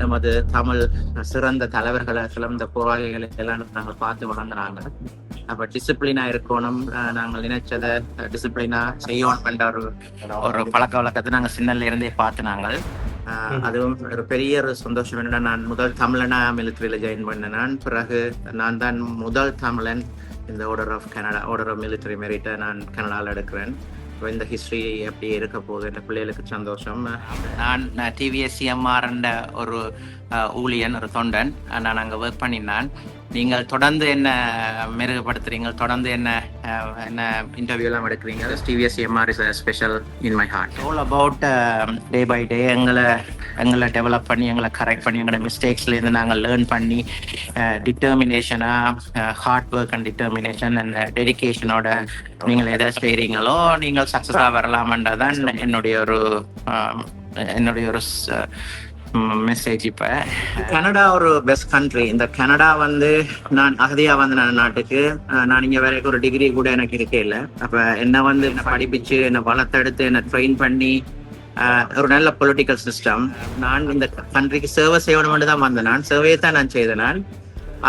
எமது தமிழ் சிறந்த தலைவர்களை, சிறந்த போராளிகளை எல்லாம் நாங்கள் பார்த்து வளர்ந்துனாங்க. அப்ப டிசிப்ளினா இருக்கணும், நாங்கள் நினைச்சதை டிசிப்ளினா செய்யணும் என்ற ஒரு பழக்க வழக்கத்தை நாங்கள் சின்னல இருந்தே பார்த்து நாங்கள். அதுவும் ஒரு பெரிய ஒரு சந்தோஷம் என்னன்னா, நான் முதல் தமிழனா மிலிட்ரியில ஜாயின் பண்ணேன். பிறகு நான் தான் முதல் தமிழன் இந்த order of Canada, order of military மெரிட்டை நான் கனடாவில் எடுக்கிறேன். இந்த ஹிஸ்ட்ரி எப்படி இருக்க போகுது என்ற பிள்ளைகளுக்கு சந்தோஷம். நான் டிவிஎஸ்சிஎம்ஆர் ஒரு ஊழியன், ஒரு தொண்டன். நான் அங்கே ஒர்க் பண்ணினான். நீங்கள் தொடர்ந்து என்ன மெருகுபடுத்துறீங்க, தொடர்ந்து என்ன இன்டர்வியூலாம் எடுக்கிறீங்க. TVS CMR is special in my heart. All about day by day எங்களை டெவலப் பண்ணி, எங்களை கரெக்ட் பண்ணி, எங்களோட மிஸ்டேக்ஸ்லேருந்து நாங்கள் லேர்ன் பண்ணி டிட்டர்மினேஷனாக, hard work and determination and டெடிக்கேஷனோட நீங்கள் எதை செய்கிறீங்களோ நீங்கள் சக்ஸஸாக வரலாமன்றதான் என்னுடைய ஒரு மெசேஜ். இப்ப கனடா ஒரு பெஸ்ட் கண்ட்ரி. இந்த கனடா நான் அகதியா வந்தேன் நாட்டுக்கு. நான் இங்க வரைக்கும் ஒரு டிகிரி கூட எனக்கு இருக்கே இல்லை. அப்ப என்ன படிப்பிச்சு, என்ன வளர்த்தெடுத்து, என்ன ட்ரெயின் பண்ணி ஒரு நல்ல பொலிட்டிக்கல் சிஸ்டம். நான் இந்த கண்ட்ரிக்கு சேவை செய்யணும் தான் வந்தேன். நான் சேவையை தான் நான் செய்தேன். நான்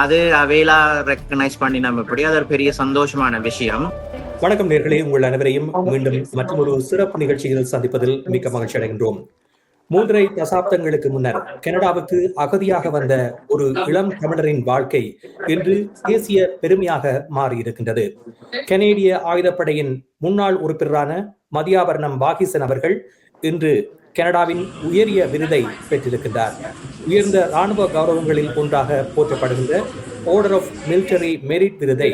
அது அவையிலா ரெக்கக்னைஸ் பண்ணி நம்ம எப்படி, அது ஒரு பெரிய சந்தோஷமான விஷயம். வணக்கம் நேர்களே, உங்கள் அனைவரையும் மீண்டும் மற்றும் ஒரு சிறப்பு நிகழ்ச்சியில் சந்திப்பதில் மிக்க மகிழ்ச்சி அடைகின்றோம். 3 தசாப்தங்களுக்கு முன்னர் கனடாவுக்கு அகதியாக வந்த ஒரு இளம் தமிழரின் வாழ்க்கை இன்று தேசிய பெருமையாக மாறியிருக்கின்றது. கனேடிய ஆயுதப்படையின் முன்னாள் உறுப்பினரான மதியாபரணம் வாகிசன் அவர்கள் இன்று கனடாவின் உயரிய விருதை பெற்றிருக்கின்றார். உயர்ந்த இராணுவ கௌரவங்களில் ஒன்றாக போற்றப்படுகின்ற ஆர்டர் ஆஃப் மிலிட்டரி மெரிட் விருதை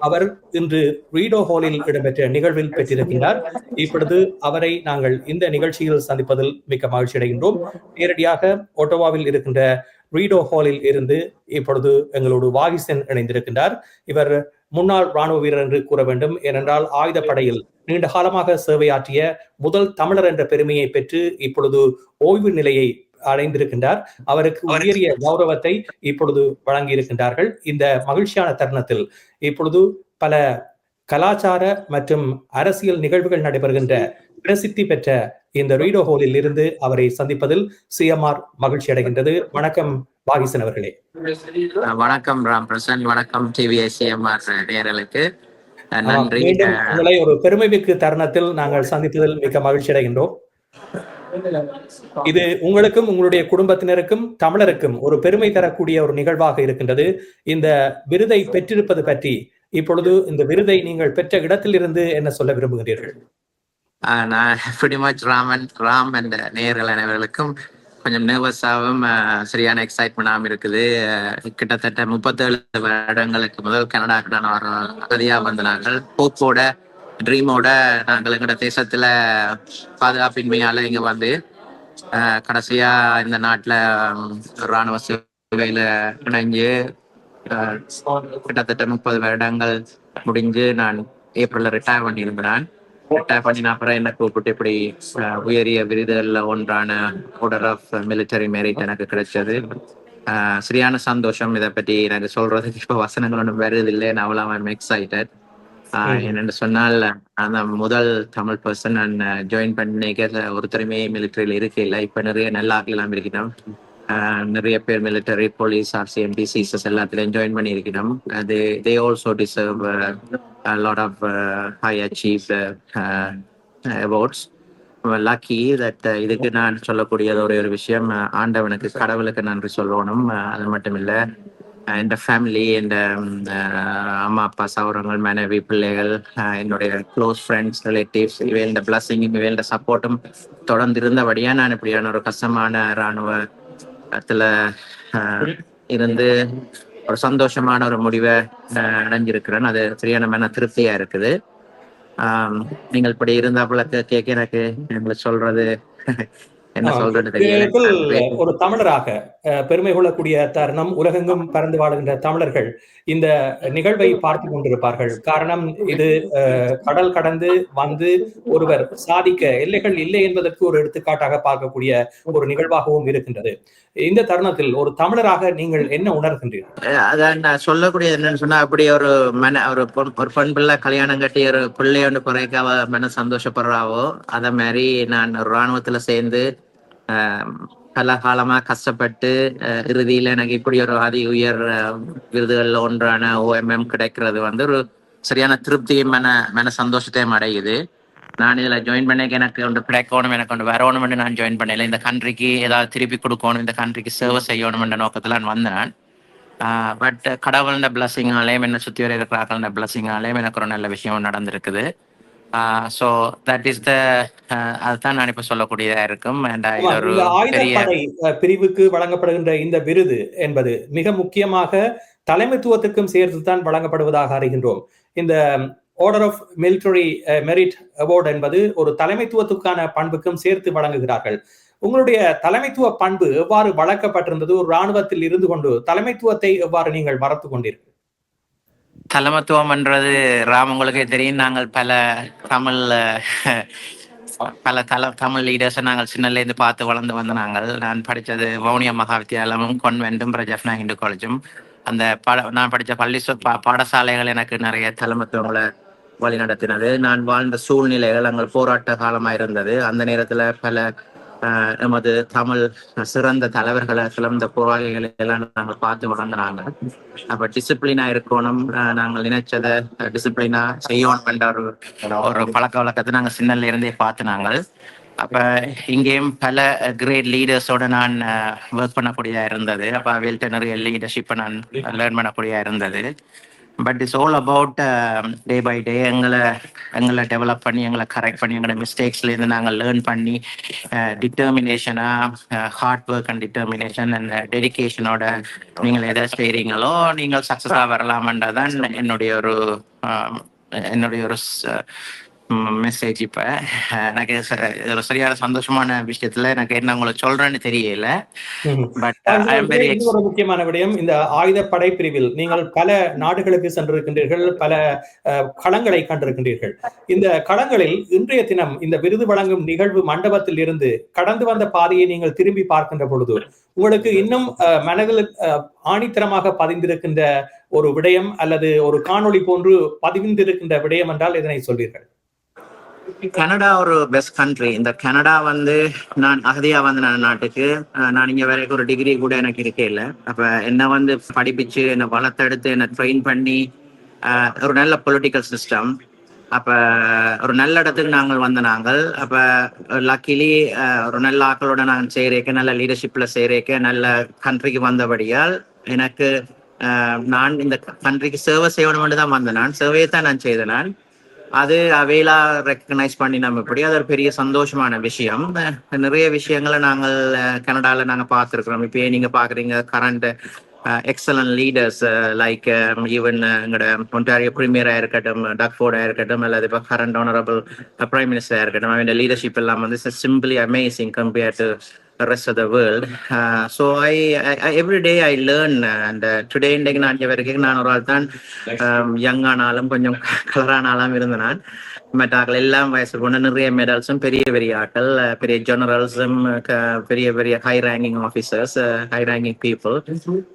அவர் இன்று ரீடோ ஹாலில் இடம்பெற்ற நிகழ்வில் பெற்றிருக்கின்றார். இப்பொழுது அவரை நாங்கள் இந்த நிகழ்ச்சியில் சந்திப்பதில் மிக்க மகிழ்ச்சி அடைகின்றோம். நேரடியாக ஒட்டோவாவில் இருக்கின்ற ரீடோ ஹாலில் இருந்து இப்பொழுது எங்களோடு வாகிசன் இணைந்திருக்கின்றார். இவர் முன்னாள் ராணுவ வீரர் என்று கூற வேண்டும். ஏனென்றால் ஆயுதப்படையில் நீண்ட காலமாக சேவையாற்றிய முதல் தமிழர் என்ற பெருமையை பெற்று இப்பொழுது ஓய்வு நிலையை அடைந்திருக்கின்றார். அவருக்கு உயரிய கௌரவத்தை இப்பொழுது வழங்கி இருக்கின்றார்கள். இந்த மகிழ்ச்சியான தருணத்தில் இப்பொழுது பல கலாச்சார மற்றும் அரசியல் நிகழ்வுகள் நடைபெறுகின்ற பிரசித்தி பெற்ற இந்த ரீடோ ஹாலில் இருந்து அவரை சந்திப்பதில் சிஎம்ஆர் மகிழ்ச்சி அடைகின்றது. வணக்கம் வாகிசன் அவர்களே. வணக்கம் ராம் பிரசன். வணக்கம் டிவிஎஸ்சிஎம்ஆர் நேயர்களுக்கு நன்றி. உங்களை ஒரு பெருமைமிக்கு தருணத்தில் நாங்கள் சந்திப்பதில் மிக்க மகிழ்ச்சி அடைகின்றோம். இது உங்களுக்கும் உங்களுடைய குடும்பத்தினருக்கும் தமிழருக்கும் ஒரு பெருமை தரக்கூடிய ஒரு நிகழ்வாக இருக்கின்றது. இந்த விருதை பெற்றிருப்பது பற்றி இப்பொழுது இந்த விருதை நீங்கள் பெற்ற இடத்திலிருந்து என்ன சொல்ல விரும்புகிறீர்கள்? நான் pretty much ராம் என்ற நேயர்கள் அனைவர்களுக்கும் கொஞ்சம் நர்வஸாகவும் சரியான எக்ஸைட்மெண்டாகவும் இருக்குது. கிட்டத்தட்ட 37 வருடங்களுக்கு முதல் கனடாக்கு நான் ஒரு அகதியாக வந்த நாங்கள் ஹோப்போட ட்ரீமோட நாங்கள் எங்களோட தேசத்துல பாதுகாப்பின்மையால இங்க வந்து கடைசியா இந்த நாட்டுல இராணுவ சேவையில இணைஞ்சு கிட்டத்தட்ட 30 வருடங்கள் முடிஞ்சு நான் ஏப்ரல்ல ரிட்டையர் பண்ணியிருந்தேன். ரிட்டையர் பண்ணின அப்புறம் என்ன கூப்பிட்டு இப்படி உயரிய விருதுகள்ல ஒன்றான ஆர்டர் ஆஃப் மிலிட்டரி மெரிட் எனக்கு கிடைச்சது. சரியான சந்தோஷம். இதை பற்றி எனக்கு சொல்றதுக்கு இப்ப வசனங்கள் ஒன்றும் வருது இல்லை. நான் அவ்வளோ எக்ஸைட்டட். என்னென்னு சொன்னால், அந்த முதல் தமிழ் பர்சன் நான் ஜாயின் பண்ணிக்க ஒருத்தருமே மிலிட்டரியில இருக்கு இல்லை. இப்ப நிறைய நல்ல ஆட்கள்லாம் இருக்கணும். நிறைய பேர் மிலிட்டரி, போலீஸ், RCMP, CSS எல்லாத்துலயும் ஜாயின் பண்ணி இருக்கணும். they also deserve a lot of high achieved awards. lucky that இதுக்கு நான் சொல்லக்கூடிய ஒரு விஷயம், ஆண்டவனுக்கு, கடவுளுக்கு நன்றி சொல்லணும். அது மட்டும் இல்லை, என் ஃபேமிலி, என் அம்மா அப்பா சௌரங்கள், மனைவி, பிள்ளைகள், என்னுடைய க்ளோஸ் ஃப்ரெண்ட்ஸ், ரிலேட்டிவ்ஸ், இவையோட பிளஸிங், இவையோட சப்போர்ட்டும் தொடர்ந்து இருந்தபடியா நான் இப்படியான ஒரு கஷ்டமான இராணுவத்துல இருந்து ஒரு சந்தோஷமான ஒரு முடிவை அடைஞ்சிருக்கிறேன். அது சரியான மன திருப்தியா இருக்குது. நீங்கள் இப்படி இருந்தாப்புல கேட்க எனக்கு எங்களுக்கு சொல்றது என்ன சொல்றது தெரியல. ஒரு தமிழராக பெருமை கொள்ளக்கூடிய தருணம். உலகெங்கும் பறந்து வாழுகின்ற தமிழர்கள் இந்த நிகழ்வை பார்த்து கொண்டிருப்பார்கள். காரணம், இது கடல் கடந்து வந்து ஒருவர் சாதிக்க எல்லைகள் இல்லை என்பதற்கு ஒரு எடுத்துக்காட்டாக பார்க்கக்கூடிய ஒரு நிகழ்வாகவும் இருக்கின்றது. இந்த தருணத்தில் ஒரு தமிழராக நீங்கள் என்ன உணர்கின்றீர்கள்? அதான் நான் சொல்லக்கூடியது என்னன்னு சொன்னா, அப்படி ஒரு பெண் பிள்ளை கல்யாணம் கட்டி ஒரு பிள்ளையோண்டு குறைக்க அவ மன சந்தோஷப்படுறாவோ, அத மாதிரி நான் ஒரு இராணுவத்துல சேர்ந்து பல காலமா கஷ்டப்பட்டு இறுதியில எனக்கு இப்படி ஒரு அதி உயர் விருதுகள்ல ஒன்றான OMM கிடைக்கிறது வந்து ஒரு சரியான திருப்தியும் மன சந்தோஷத்தையும் அடையுது. நான் இதுல ஜாயின் பண்ண எனக்கு ஒன்று கிடைக்கணும், எனக்கு ஒன்று வரணும்னு நான் ஜாயின் பண்ணல. இந்த கண்ட்ரிக்கு ஏதாவது திருப்பி கொடுக்கணும், இந்த கண்ட்ரிக்கு சேவை செய்யணும்ன்ற நோக்கத்தில் நான் வந்தேன். பட் கடவுளோட பிளஸிங்காலேயும் என்னை சுற்றி வர இருக்கிற பிளஸிங்காலேயும் எனக்கு ஒரு நல்ல விஷயம் நடந்திருக்குது. ஸோ தட் இஸ் த அதுதான் நான் இப்போ சொல்லக்கூடியதா இருக்கும். And இது ஒரு இந்த பெரிய ஆயுதப்படை பிரிவுக்கு வழங்கப்படுகின்ற இந்த விருது என்பது மிக முக்கியமாக தலைமைத்துவத்திற்கும் சேர்த்துதான் வழங்கப்படுவதாக அறிகின்றோம். இந்த order of military merit award என்பது ஒரு தலைமைத்துவத்துக்கான பண்புக்கும் சேர்த்து வழங்குகிறார்கள். உங்களுடைய தலைமைத்துவ பண்பு எவ்வாறு வளர்க்கப்பட்டிருந்தது? ஒரு இராணுவத்தில் இருந்து கொண்டு தலைமைத்துவத்தை எவ்வாறு நீங்கள் வளர்த்து கொண்டீர்கள்? தலைமத்துவம் என்றது ராம் உங்களுக்கே தெரியும். நாங்கள் தமிழ் லீடர்ஸை நாங்கள் சின்னலேருந்து பார்த்து வளர்ந்து வந்த நான் படித்தது வவுனியா மகா வித்தியாலயமும் கொன்வென்ட்டும் பிரஜப்னா ஹிந்து காலேஜும். அந்த நான் படித்த பாடசாலைகள் எனக்கு நிறைய தலைமத்துவங்களை வழி நடத்தினது. நான் வாழ்ந்த சூழ்நிலைகள் அங்கே போராட்ட காலமாக இருந்தது. அந்த நேரத்தில் பல எமது தமிழ் சிறந்த தலைவர்களை சிறந்த போராளிகளை எல்லாம் நாங்கள் பார்த்து வளர்ந்தாங்க. அப்ப டிசிப்ளினா இருக்கணும், நாங்கள் நினைச்சதை டிசிப்ளினா செய்யணும் என்ற ஒரு பழக்க வழக்கத்தை நாங்கள் சின்னல இருந்தே பார்த்து நாங்கள். அப்ப இங்கேயும் பல கிரேட் லீடர்ஸோட நான் ஒர்க் பண்ணக்கூடியதா இருந்தது. அப்ப அவையில்ட்ட நிறைய லீடர்ஷிப்பை நான் லேர்ன் பண்ணக்கூடியதா இருந்தது. But it's all about day by day எங்களை டெவலப் பண்ணி, எங்களை கரெக்ட் பண்ணி, எங்களோட மிஸ்டேக்ஸ்லேருந்து நாங்கள் லேர்ன் பண்ணி டிட்டர்மினேஷனாக hard work and determination and டெடிக்கேஷனோட நீங்கள் எதை செய்கிறீங்களோ நீங்கள் சக்ஸஸாக வரலாமன்றதான் என்னுடைய ஒரு மெசேஜ். இப்போ எனக்கு ஒரு சரியான சந்தோஷமான விஷயத்துல எனக்கு என்ன உங்களுக்கு சொல்றேன்னு தெரியல. பட் ஒரு முக்கியமான விடயம், இந்த ஆயுதப்படை பிரிவில் நீங்கள் பல நாடுகளுக்கு சென்றிருக்கின்றீர்கள், பல களங்களை கண்டிருக்கின்றீர்கள். இந்த களங்களில் இன்றைய தினம் இந்த விருது வழங்கும் நிகழ்வு மண்டபத்தில் இருந்து கடந்து வந்த பாதையை நீங்கள் திரும்பி பார்க்கின்ற பொழுது உங்களுக்கு இன்னும் மனதில் ஆணித்தரமாக பதிந்திருக்கின்ற ஒரு விடயம் அல்லது ஒரு காணொளி போன்று பதிந்திருக்கின்ற விடயம் என்றால் இதனை சொல்வீர்கள்? கனடா ஒரு பெஸ்ட் கண்ட்ரி. இந்த கனடா வந்து நான் அகதியா வந்த நாட்டுக்கு நான் இங்க வரைக்கும் ஒரு டிகிரி கூட எனக்கு இருக்கே இல்லை. அப்ப என்ன வந்து படிப்பிச்சு என்னை வளர்த்தெடுத்து என்னை ட்ரெயின் பண்ணி ஒரு நல்ல பொலிட்டிக்கல் சிஸ்டம். அப்ப ஒரு நல்ல இடத்துக்கு நாங்கள் அப்ப லக்கிலி ஒரு நல்ல ஆக்களோட நான் செய்யறேக்க, நல்ல லீடர்ஷிப்ல செய்யறேக்க, நல்ல கண்ட்ரிக்கு வந்தபடியால் எனக்கு நான் இந்த கண்ட்ரிக்கு சேவை செய்யணும்னு தான் வந்தேன். நான் சேவையை தான் நான் செய்தேன். அது அவையிலா ரெக்கக்னைஸ் பண்ணி நம்ம இப்படி அது ஒரு பெரிய சந்தோஷமான விஷயம். நிறைய விஷயங்களை நாங்கள் கனடால நாங்க பார்த்துருக்கிறோம். இப்போ நீங்க பாக்குறீங்க current excellent leaders like even எங்களோட ஒன்டாரியோ பிரீமியரா இருக்கட்டும், டக்ஃபோர்டா இருக்கட்டும், அல்லது இப்போ கரண்ட் ஆனரபிள் பிரைம் மினிஸ்டரா இருக்கட்டும், அவன் லீடர்ஷிப் எல்லாம் வந்து simply amazing compared to rest of the world. So I every day I learn, and today இன்னைக்கு நான் வரைக்கும் நான் ஒரு ஆள் தான் யங் ஆனாலும் கொஞ்சம் கலரானாலும் இருந்தேன். மெட்டாக்கள் எல்லாம் வயசு கொண்டு நிறைய மெடல்ஸும், பெரிய பெரிய ஆட்கள், பெரிய ஜெனரல்ஸும், பெரிய high ranking officers, high ranking people.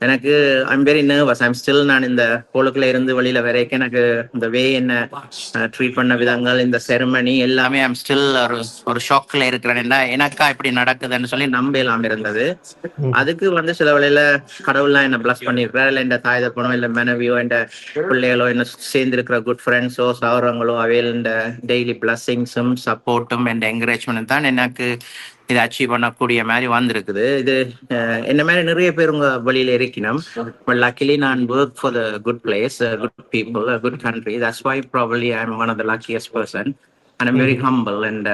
எனக்கு I'm very nervous. I'm still நான் இந்த போலுக்குள்ள இருந்து வெளியில வரைக்கும் எனக்கு இந்த வே என்ன ட்ரீட் பண்ண விதங்கள், இந்த செரமனி எல்லாமே ஐம் ஸ்டில் ஒரு ஷாக்ல இருக்கிறேன். எனக்கா இப்படி நடக்குதுன்னு சொல்லி நம்ப எல்லாம் இருந்தது. அதுக்கு வந்து சில வேளையில கடவுள்லாம் என்ன பிளஸ் பண்ணிருக்கிறார், இல்லை இந்த தாய் தப்பனோ இல்லை மனைவியோ இந்த பிள்ளைகளோ என்ன சேர்ந்து இருக்கிற குட் ஃப்ரெண்ட்ஸோ சௌரங்களோ அவையில் இந்த டெய்லி பிளஸிங்ஸும் சப்போர்ட்டும் அண்ட் என்கரேஜ்மெண்ட் தான் எனக்கு இதை அச்சீவ் பண்ணக்கூடிய மாதிரி வந்திருக்குது. இது என்ன மாதிரி நிறைய பேர் உங்க வழியில இருக்கணும். பட் லக்கிலி நான் work for the good place, good people, good country. That's why probably I am one of the luckiest person and I'm very humble and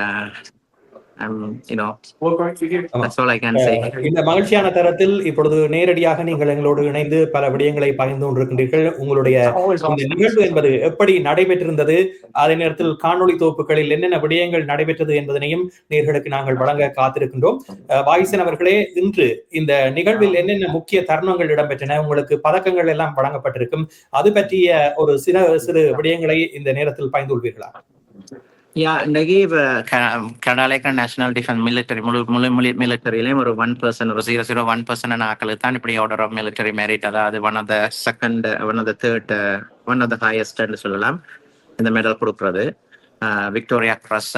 that's all I can say. இந்த மகிழ்ச்சியான தரத்தில் இப்பொழுது நேரடியாக நீங்கள் எங்களோடு இணைந்து பல விடயங்களை பகிர்ந்து கொண்டிருக்கின்றீர்கள். உங்களுடைய இந்த நிகழ்வு என்பது எப்படி நடைபெற்றிருந்தது, அதே நேரத்தில் காணொளி தொகுப்புகளில் என்னென்ன விடயங்கள் நடைபெற்றது என்பதனையும் நேர்களுக்கு நாங்கள் வழங்க காத்திருக்கின்றோம். வாயிசன் அவர்களே, இன்று இந்த நிகழ்வில் என்னென்ன முக்கிய தருணங்கள் இடம்பெற்றன, உங்களுக்கு பதக்கங்கள் எல்லாம் வழங்கப்பட்டிருக்கும், அது பற்றிய ஒரு சிறு விடயங்களை இந்த நேரத்தில் பகிர்ந்து கொள்வீர்களா? இன்னைக்கு கனடால நேஷனல் டிஃபென்ஸ் மிலிட்டரி மிலிட்டரியிலையும் ஒரு 1% ஒரு 0.01% ஆக்களுக்கு தான் இப்படி ஆர்டர் ஆஃப் மிலிட்டரி மெரிட், அதாவது one of the second, one of the third, one of the ஹையஸ்ட்னு சொல்லலாம், இந்த மெடல் கொடுக்குறது. விக்டோரியா கிராஸ்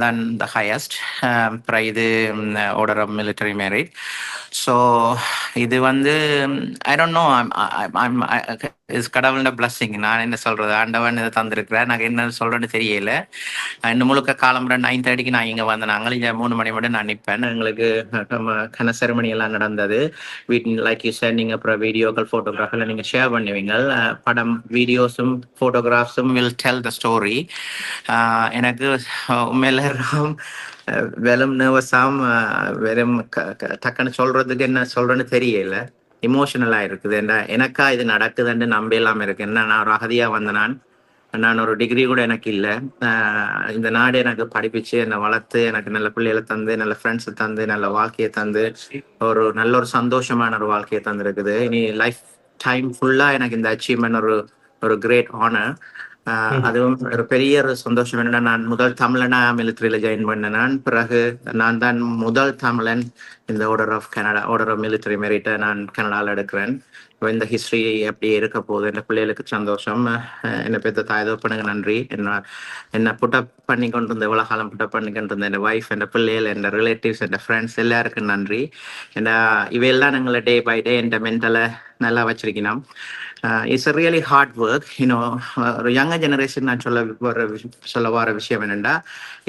தான் த ஹையஸ்ட். அப்புறம் இது order of military merit. So இது வந்து ஐ டோன்ட் நோ, இஸ் கடவுளோட பிளஸ்ஸிங். நான் என்ன சொல்றது, ஆண்டவன் இதை தந்திருக்கிறேன். எனக்கு என்ன சொல்றேன்னு தெரியல. இந்த முழுக்க காலம் 9:30 நான் இங்கே வந்தேன். நாங்கள் இங்கே 3 மணி மட்டும் நான் நிற்பேன். எங்களுக்கு கன செரமனி எல்லாம் நடந்தது. லைக் யூ சார், நீங்கள் அப்புறம் வீடியோக்கள் ஃபோட்டோகிராஃபில் நீங்கள் ஷேர் பண்ணுவீங்க. படம் வீடியோஸும் ஃபோட்டோகிராஃப்ஸும் வில் டெல் த ஸ்டோரி. எனக்கு உண்மையில வெறும் நர்வஸாம், வெறும் டக்குன்னு சொல்றதுக்கு என்ன சொல்றேன்னு தெரியல. இமோஷனலா இருக்குது. எனக்கா இது நடக்குதுன்னு நம்ப இல்லாம இருக்கு. என்ன, நான் ஒரு அகதியா வந்த நான் ஒரு டிகிரி கூட எனக்கு இல்லை. இந்த நாடு எனக்கு படிப்பிச்சு என்னை வளர்த்து எனக்கு நல்ல பிள்ளைகளை தந்து, நல்ல ஃப்ரெண்ட்ஸை தந்து, நல்ல வாழ்க்கையை தந்து, நல்ல ஒரு சந்தோஷமான ஒரு வாழ்க்கையை தந்துருக்குது. இனி லைஃப் டைம் ஃபுல்லா எனக்கு இந்த அச்சீவ்மெண்ட் ஒரு கிரேட் ஆனர். அதுவும் ஒரு பெரிய ஒரு சந்தோஷம். என்னன்னா, நான் முதல் தமிழனா மிலிட்ரியில ஜாயின் பண்ணேன். பிறகு நான் தான் முதல் தமிழன் இந்த ஆர்டர் ஆஃப் மிலிட்டரி மெரிட்டை நான் கனடாவில் எடுக்கிறேன். இந்த ஹிஸ்டரி எப்படி இருக்க போகுது, என் பிள்ளைகளுக்கு சந்தோஷம். என்னை பெற்ற தாய் தகப்பனுக்கு நன்றி. என்னை புட்டப் பண்ணி கொண்டு இருந்த, எவ்வளோ காலம் புட்டப் பண்ணி கொண்டு இருந்த என் ஒய்ஃப், என் பிள்ளைகள், என் ரிலேட்டிவ்ஸ், என் ஃப்ரெண்ட்ஸ் எல்லாருக்கும் நன்றி. இவையெல்லாம் எங்களை டே பை டே என் மென்டலை நல்லா வச்சிருக்கணும். It's a really hard work. ஒரு யங்கர் ஜெனரேஷன் நான் சொல்ல வர விஷயம் என்னென்னா,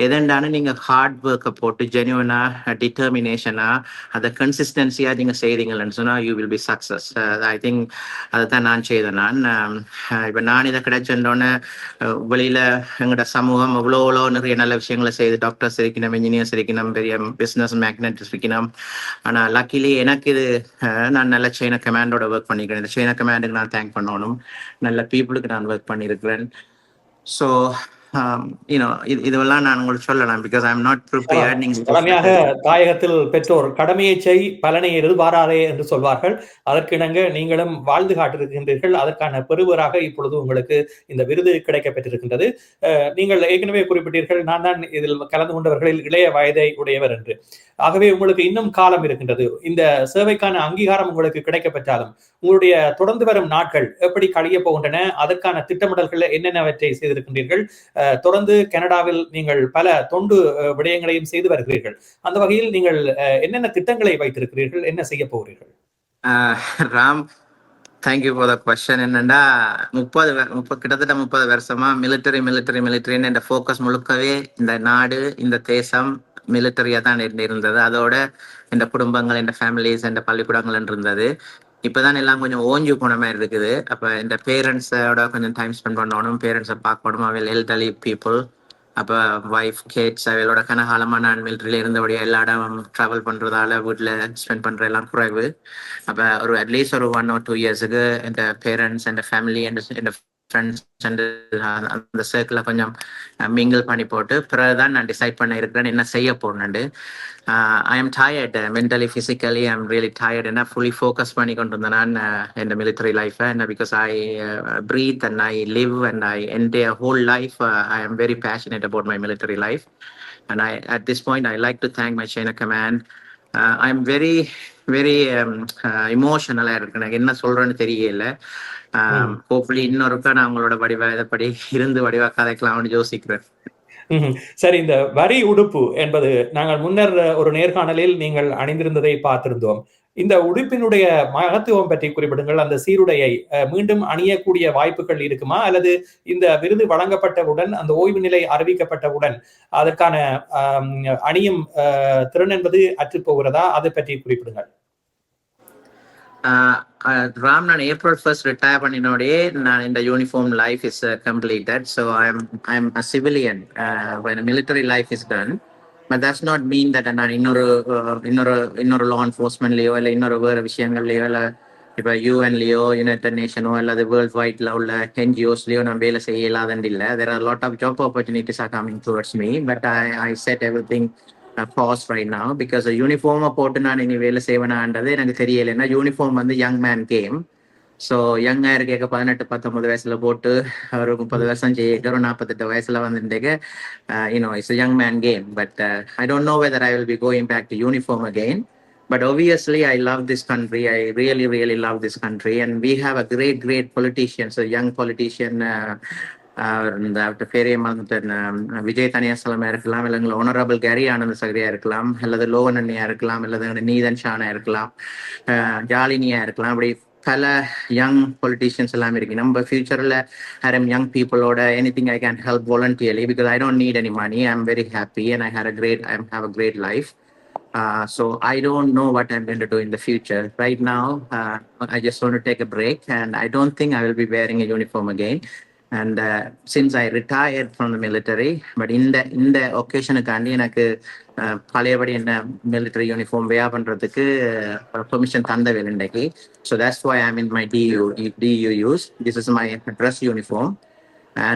எதெண்டானு நீங்கள் ஹார்ட் ஒர்க்கை போட்டு ஜென்யூனா டிட்டர்மினேஷனா அதை கன்சிஸ்டன்சியாக நீங்கள் செய்கிறீங்கன்னு சொன்னால் you will be success. I think அதை தான் நான் செய்தேன். இப்போ நான் இதை கிடைச்சோன்னே வெளியில் எங்களோட சமூகம் எவ்வளோ நிறைய நல்ல விஷயங்களை செய்து, டாக்டர்ஸ் இருக்கணும், இன்ஜினியர்ஸ் இருக்கணும், பெரிய பிஸ்னஸ் மேக்னெட்ஸ் இருக்கணும். ஆனால் லக்கிலி எனக்கு இது நான் நல்ல சைனா கமாண்டோட ஒர்க் பண்ணிக்கிறேன். இந்த சைனா கமாண்டுக்கு நான் தேங்க் பண்ணணும். நல்ல பீப்புளுக்கு நான் ஒர்க் பண்ணியிருக்கிறேன். ஸோ இதெல்லாம் நான் உங்களுக்கு சொல்லலாம். Because I am not prepared. தலைமையாக தாயகத்தில் பெற்றோர் கடமையை செய் பலனை எதிர்பாராதே என்று சொல்வார்கள். அதற்கிணங்க நீங்களும் வாழ்ந்து காட்டிருக்கின்றீர்கள். அதற்கான பெறுவராக இப்பொழுது உங்களுக்கு இந்த விருது கிடைக்க பெற்றிருக்கின்றது. நீங்கள் ஏற்கனவே குறிப்பிட்டீர்கள், நான் தான் இதில் கலந்து கொண்டவர்களில் இளைய வயதை உடையவர் என்று. ஆகவே உங்களுக்கு இன்னும் காலம் இருக்கின்றது. இந்த சேவைக்கான அங்கீகாரம் உங்களுக்கு கிடைக்க பெற்றாலும் உங்களுடைய தொடர்ந்து வரும் நாட்கள் எப்படி கழிய போகின்றன, அதற்கான திட்டமிடல்கள் என்னென்னவற்றை செய்திருக்கின்றீர்கள்? தொடர்ந்து கனடாவில் நீங்கள் பல தொண்டு விடயங்களையும் செய்து வருகிறீர்கள். அந்த வகையில் நீங்கள் என்னென்ன திட்டங்களை வைத்திருக்கிறீர்கள், என்ன செய்ய போகிறீர்கள்? Ram, thank you for the question. என்னன்னா, கிட்டத்தட்ட 30 வருஷமா மிலிட்டரின்னு இந்த ஃபோக்கஸ் முழுக்கவே இந்த நாடு, இந்த தேசம் மிலிட்டரியா தான் இருந்தது. அதோட இந்த குடும்பங்கள், இந்த ஃபேமிலிஸ், இந்த பள்ளிக்கூடங்கள் இருந்தது. இப்பதான் எல்லாம் கொஞ்சம் ஓஞ்சு போன மாதிரி இருக்குது. அப்ப இந்த பேரண்ட்ஸோட கொஞ்சம் டைம் ஸ்பெண்ட் பண்ணணும், பேரண்ட்ஸை பார்க்கணும். அவையில் எல்டர்லி பீப்புள், அப்போ ஒய்ஃப், கிட்ஸ், அவையோட கனகாலமா நான் மிலிட்டரியில இருந்தபடியா எல்லா இடம் ட்ராவல் பண்றதால வீட்டில் ஸ்பெண்ட் பண்ற எல்லாம் குறைவு. அப்போ ஒரு அட்லீஸ்ட் ஒரு 1 or 2 இயர்ஸுக்கு இந்த பேரண்ட்ஸ், இந்த ஃபேமிலி, இந்த ஃப்ரெண்ட்ஸ் அந்த சர்க்கிளில் கொஞ்சம் மிங்கிள் பண்ணி போட்டு பிறகுதான் நான் டிசைட் பண்ண இருக்கிறேன் என்ன செய்ய போறேன்னு. I am tired mentally, physically. I'm really tired and I fully focus பண்ணி கொண்டு இருந்தேன் in the military life, and because I breathe and I live and I entire whole life, I am very passionate about my military life. And at this point I like to thank my chain of command. I'm very emotional. எனக்கு என்ன சொல்றேன்னு தெரியல. Hopefully இன்னொருக்கா நான் உங்களோட வடிவப்படி இருந்து வடிவா கதைக்கலாம்னு யோசிக்கிறேன். சரி, இந்த வரி உடுப்பு என்பது நாங்கள் முன்னர் ஒரு நேர்காணலில் நீங்கள் அணிந்திருந்ததை பார்த்திருந்தோம். இந்த உடுப்பினுடைய மகத்துவம் பற்றி குறிப்பிடுங்கள். அந்த சீருடையை மீண்டும் அணியக்கூடிய வாய்ப்புகள் இருக்குமா, அல்லது இந்த விருது வழங்கப்பட்டவுடன், அந்த ஓய்வு நிலை அறிவிக்கப்பட்டவுடன் அதற்கான அணியும் திறன் என்பது அற்றுப்போகிறதா? அதை பற்றி குறிப்பிடுங்கள். ராம், நான் April 1st retire பண்ணினோடே நான் இந்த uniform life is completed. So I am a civilian when military life is done. But that's not mean that நான் இன்னொரு law enforcementலயோ இல்லை இன்னொரு வேறு விஷயங்கள்லையோ இல்லை இப்போ யூஎன்லையோ, யுனைடெட் நேஷனோ அல்லது வேர்ல்ட் வைட்ல உள்ள NGOஸ்லையோ நான் வேலை செய்ய இல்லாதது இல்லை. There are a lot of job opportunities are coming towards me, but I set everything pause right now because யூனிஃபார்மை போட்டு நான் இனி வேலை செய்வேனான்றது எனக்கு தெரியலைன்னா. யூனிஃபார்ம் வந்து யங் மேன் கேம். ஸோ யங்காக இருக்க 18-19 வயசுல போட்டு ஒரு 30 வருஷம் செய்ய ஒரு 48 வயசுல வந்துட்டு it's young man game. But I don't know whether I will be going back to uniform again. But obviously I love this country. I really love this country, and we have a great politician, so young politician இந்த பெரிய விஜய் தனியாசலமா இருக்கலாம், இல்லைங்களா honourable carry ஆனந்த சகரியா இருக்கலாம், அல்லது லோவன் அண்ணியா இருக்கலாம், அல்லது நீதன் ஷானா இருக்கலாம், ஜாலினியா இருக்கலாம். அப்படி பல யங் பொலிட்டீஷியன்ஸ் எல்லாம் இருக்கு. நம்ம ஃபியூச்சர்ல யங் பீப்புளோட anything I can help voluntarily because I don't need any money. I am very happy and I have a great life. So I don't know what I'm going to do in the future. Right now, I just want to take a break, and I don't think I will be wearing a uniform again. And since I retired from the military, but in the occasion kandi எனக்கு பழையபடி என்ன military uniform wear பண்றதுக்கு permission தந்தவே இல்லைக்கு. So that's why I'm in my DUUs. This is my dress uniform.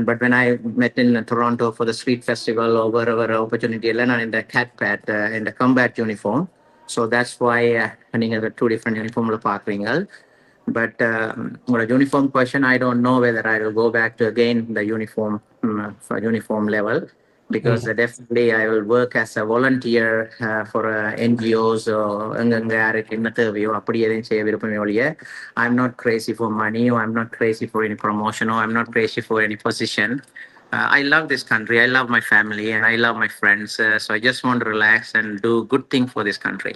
But when I met in Toronto for the street festival or wherever opportunity, I in the CatPat in the combat uniform. So that's why நீங்க two different uniform பார்க்குறீங்க. But for a uniform question, I don't know whether I will go back to again the uniform level, because definitely I will work as a volunteer for NGOs or I'm not crazy for money, or I'm not crazy for any promotion, or I'm not crazy for any position. I love this country, I love my family, and I love my friends. So I just want to relax and do good thing for this country.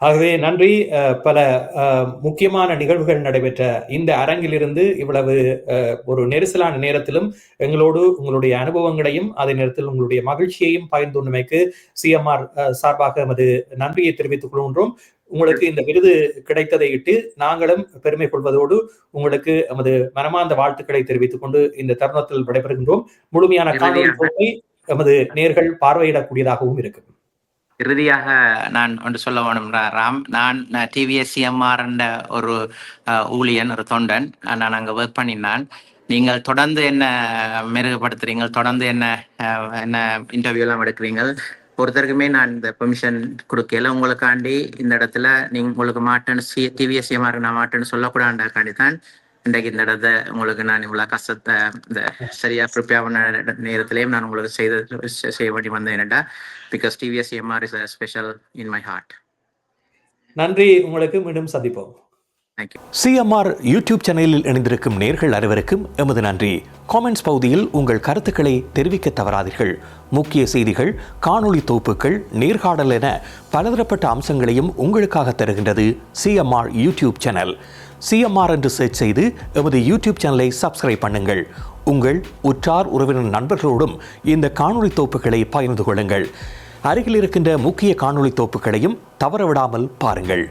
ஆகவே நன்றி. பல முக்கியமான நிகழ்வுகள் நடைபெற்ற இந்த அரங்கிலிருந்து இவ்வளவு ஒரு நெரிசலான நேரத்திலும் எங்களோடு உங்களுடைய அனுபவங்களையும் அதே நேரத்தில் உங்களுடைய மகிழ்ச்சியையும் பகிர்ந்துள்ளமைக்கு CMR சார்பாக எமது நன்றியை தெரிவித்துக் கொள்கின்றோம். உங்களுக்கு இந்த விருது கிடைத்ததை இட்டு நாங்களும் பெருமை கொள்வதோடு உங்களுக்கு எமது மனமார்ந்த வாழ்த்துக்களை தெரிவித்துக் கொண்டு இந்த தருணத்தில் விடைபெறுகின்றோம். முழுமையான காணொலி போக்கை எமது நேர்கள் பார்வையிடக்கூடியதாகவும் இருக்கு. இறுதியாக நான் ஒன்று சொல்ல வேணும்னா, ராம், நான் டிவிஎஸ் CMR என்ற ஒரு ஊழியன், ஒரு தொண்டன். நான் அங்கே ஒர்க் பண்ணினான். நீங்கள் தொடர்ந்து என்ன மெருகுபடுத்துறீங்க, தொடர்ந்து என்ன இன்டர்வியூலாம் எடுக்கிறீங்க. ஒருத்தருக்குமே நான் இந்த பெர்மிஷன் கொடுக்கல. உங்களுக்காண்டி இந்த இடத்துல உங்களுக்கு மாட்டேன்னு டிவிஎஸ் CMR நான் மாட்டேன்னு சொல்லக்கூடாண்டாக்காண்டி தான் இன்றைக்கு இந்த இடத்த உங்களுக்கு நான் இவ்வளவு கஷ்டத்தை இந்த சரியா ப்ரிப்பேர் பண்ண நேரத்திலேயும் நான் உங்களுக்கு செய்ய வேண்டி வந்தேன்டா. Because TVS CMR is a special in my heart. நன்றி, உங்களுக்கு மீண்டும் சந்திப்போம். CMR யூடியூப் சேனலில் இணைந்திருக்கும் நேர்கள் அனைவருக்கும் எமது நன்றி. காமெண்ட்ஸ் பகுதியில் உங்கள் கருத்துக்களை தெரிவிக்க தவறாதீர்கள். முக்கிய செய்திகள், காணொளி தொகுப்புகள், நேர்காணல் என பலதரப்பட்ட அம்சங்களையும் உங்களுக்காக தருகின்றது CMR யூடியூப் சேனல். CMR என்று சர்ச் செய்து எமது யூடியூப் சேனலை சப்ஸ்கிரைப் பண்ணுங்கள். உங்கள் உற்றார் உறவினர் நண்பர்களோடும் இந்த காணொளி தொகுப்புகளை பகிர்ந்து கொள்ளுங்கள். அருகில் இருக்கின்ற முக்கிய காணொளி தொகுப்புகளையும் தவறவிடாமல் பாருங்கள்.